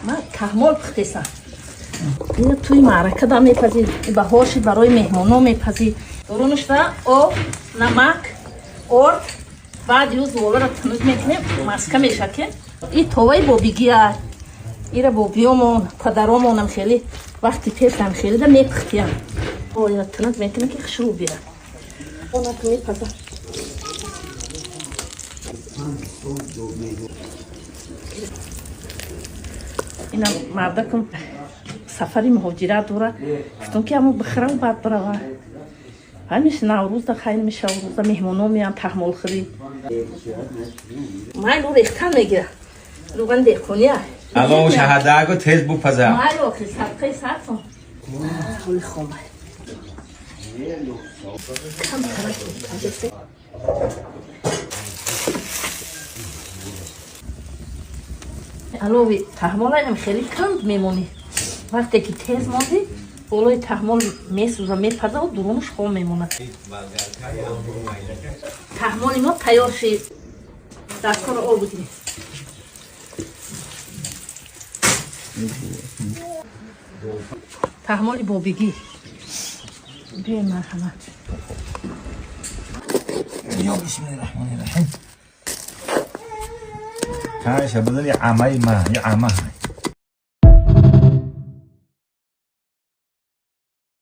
من تحمل پختیسم اینو توی معرکه دا میپزی بهاشی برای مهمونا میپزی درونش دا آب نمک آرد بعد یوز والا را تنوز میکنیم مسکه میشه که این توای بابیگی های این را بابیامون پدرامونم خیلی وقتی پیستم خیلی دا میپختیم باید تنوز میکنیم که خشرو بیره اونا تو میپزم اینا مردکم سفری مهاجرت دوره گفتم که همون بخره و بعد بروه همیشه نوروز دا خیلی میشه روز دا مهمونا میان تحمل خرید مای رو ریختن میگیره روغن دیخونیه الان شهده اگه تیز بپزه مای رو که سبقه سرطان خیلی خومه کم ترک علاوه تحمل هم خیلی کند میمونی وقتی که تیز ماندی بالای تحمل میسوزه میپزه و درونش خام میمونه تحمل ما تیار شید دستان آب بودیم تحمل بابگی بیای مرحمت یا بسم الله الرحمن الرحیم کارش بدن یه عمه ما یه عمه